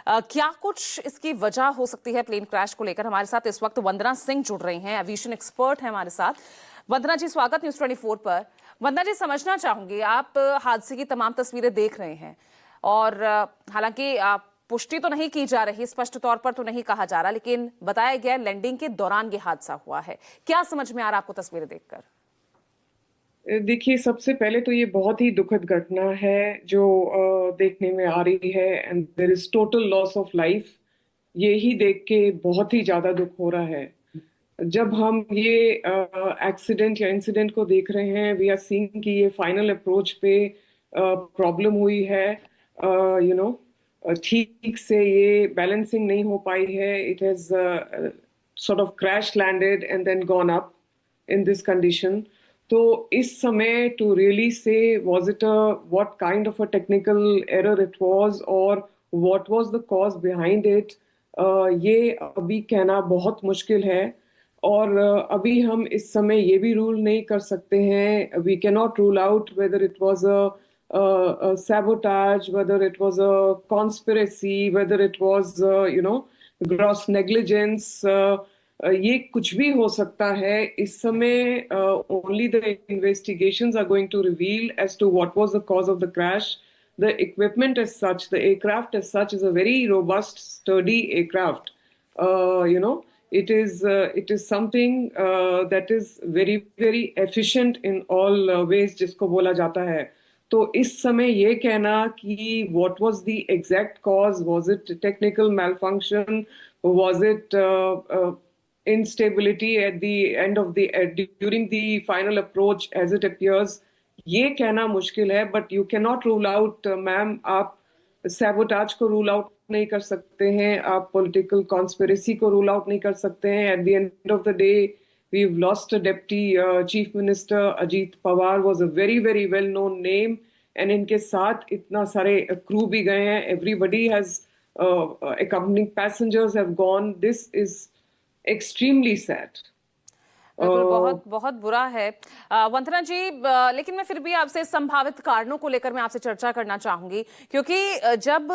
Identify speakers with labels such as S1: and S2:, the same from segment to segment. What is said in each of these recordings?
S1: क्या कुछ इसकी वजह हो सकती है प्लेन क्रैश को लेकर? हमारे साथ इस वक्त वंदना सिंह जुड़ रही हैं, एविएशन एक्सपर्ट हैं हमारे साथ। वंदना जी, स्वागत न्यूज़ 24 पर। वंदना जी, समझना चाहूंगी, आप हादसे की तमाम तस्वीरें देख रहे हैं और हालांकि पुष्टि तो नहीं की जा रही, स्पष्ट तौर पर तो नहीं कहा जा रहा, लेकिन बताया गया लैंडिंग के दौरान ये हादसा हुआ है। क्या समझ में आ रहा आपको तस्वीरें देखकर?
S2: देखिए, सबसे पहले तो ये बहुत ही दुखद घटना है जो देखने में आ रही है, and there is total loss of life. ये ही देख के बहुत ही ज्यादा दुख हो रहा है। जब हम ये एक्सीडेंट या इंसिडेंट को देख रहे हैं, वी आर सीइंग कि ये फाइनल अप्रोच पे प्रॉब्लम हुई है। यू नो ठीक से ये बैलेंसिंग नहीं हो पाई है। It has sort of crash landed and then gone up in this condition. तो इस समय to really say was it a what kind of a technical error it was or what was the cause behind it, ये अभी कहना बहुत मुश्किल है। और अभी हम इस समय ये भी रूल नहीं कर सकते हैं, we can not rule out whether it was a sabotage, whether it was a conspiracy, whether it was gross negligence. ये कुछ भी हो सकता है इस समय। Only the investigations are going to reveal as to what was the cause of the crash. The equipment as such, the aircraft as such, is a very robust, sturdy aircraft. It is something that is very very efficient in all ways, जिसको बोला जाता है। तो इस समय ये कहना कि what was the exact cause, was it technical malfunction, was it instability at the end of the during the final approach as it appears, ये कहना मुश्किल है। But you can not rule out, ma'am, आप sabotage को rule out नहीं कर सकते हैं, आप पॉलिटिकल कॉन्स्पिरेसी को रूल आउट नहीं कर सकते हैं। At the end of the day we have lost a deputy chief minister. Ajit Pawar was a very very well known name, and इनके साथ इतना सारे क्रू भी गए हैं। Everybody has accompanying passengers have gone. This is extremely sad.
S1: बिल्कुल, बहुत बहुत बुरा है। वंदना जी, लेकिन मैं फिर भी आपसे संभावित कारणों को लेकर मैं आपसे चर्चा करना चाहूंगी, क्योंकि जब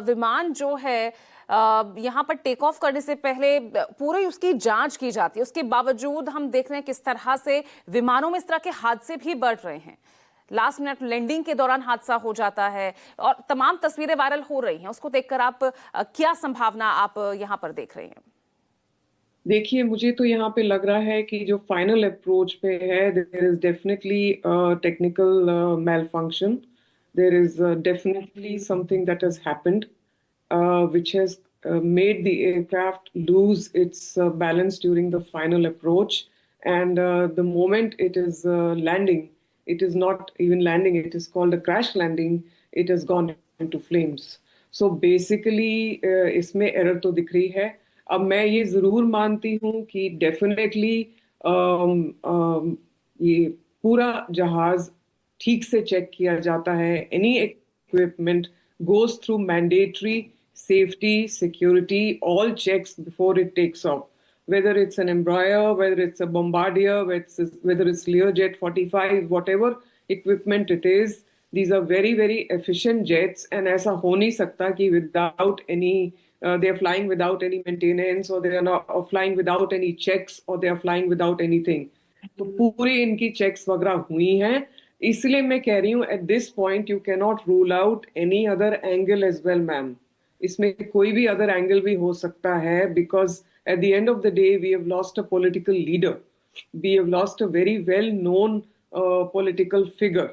S1: विमान जो है यहाँ पर टेक ऑफ करने से पहले पूरी उसकी जांच की जाती है, उसके बावजूद हम देख रहे हैं किस तरह से विमानों में इस तरह के हादसे भी बढ़ रहे हैं। लास्ट मिनट लैंडिंग के दौरान हादसा हो जाता है और तमाम तस्वीरें वायरल हो रही हैं। उसको देखकर आप क्या संभावना आप यहाँ पर देख रहे हैं?
S2: देखिए, मुझे तो यहाँ पे लग रहा है कि जो फाइनल अप्रोच पे है, there is definitely technical malfunction. There is definitely something that has happened which has made the aircraft lose its balance during the final approach. And the moment it is landing, it is not even landing, it is called a crash landing, it has gone into flames. So basically, इसमें error तो दिख रही है। अब मैं ये जरूर मानती हूँ कि डेफिनेटली ये पूरा जहाज ठीक से चेक किया जाता है। Any equipment goes through mandatory safety, security, all checks before it takes off. Whether it's an Embraer, whether it's a Bombardier, whether it's Learjet 45, whatever equipment it is, these are very, very efficient jets. And ऐसा हो नहीं सकता कि without any, they are flying without any maintenance, or they are not flying without any checks, or they are flying without anything. तो पूरी इनकी checks वगैरह हुई हैं। इसलिए मैं कह रही हूँ, at this point you can not rule out any other angle as well, ma'am. इसमें कोई भी अदर एंगल भी हो सकता है, because at the end of the day we have lost a political leader, we have lost a very well known political figure.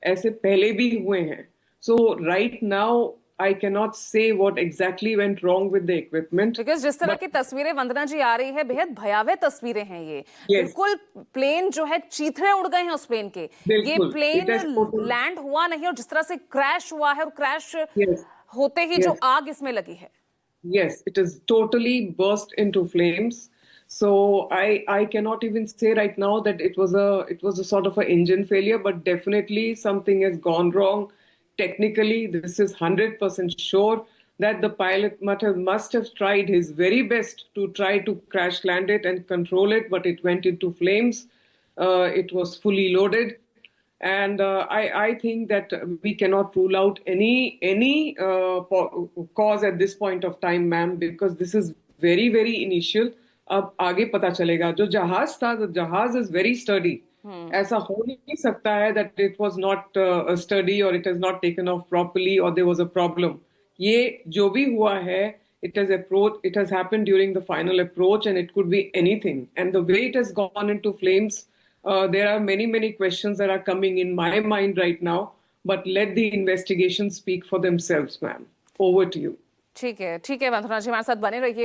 S2: ऐसे पहले भी हुए हैं। So right now I cannot say what exactly went wrong with the equipment.
S1: Because जिस तरह
S2: But
S1: की तस्वीरें वंदना जी आ रही है, बेहद भयावह तस्वीरें हैं ये।
S2: yes,
S1: बिल्कुल प्लेन जो है, चीथड़े उड़ गए हैं उस प्लेन के। ये
S2: बिल्कुल, it
S1: plane
S2: has total,
S1: land हुआ नहीं और जिस तरह से क्रैश हुआ है, और क्रैश
S2: yes,
S1: होते ही जो
S2: yes.
S1: आग इसमें लगी है।
S2: Yes, it is totally burst into flames. So I cannot even say right now that it was a sort of an engine failure, but definitely something has gone wrong. Technically, this is 100% sure that the pilot must have tried his very best to try to crash land it and control it, but it went into flames. It was fully loaded. And I think that we cannot rule out any cause at this point of time, ma'am, because this is very initial. अब आगे पता चलेगा. जो जहाज था, the जहाज is very sturdy. ऐसा हो नहीं सकता है that it was not sturdy or it has not taken off properly or there was a problem. ये जो भी हुआ है, it has happened during the final approach and it could be anything. And the way it has gone into flames, there are many questions that are coming in my mind right now. But let the investigation speak for themselves, ma'am. Over to you.
S1: ठीक है वंदना जी, हमारे साथ बने रहिए.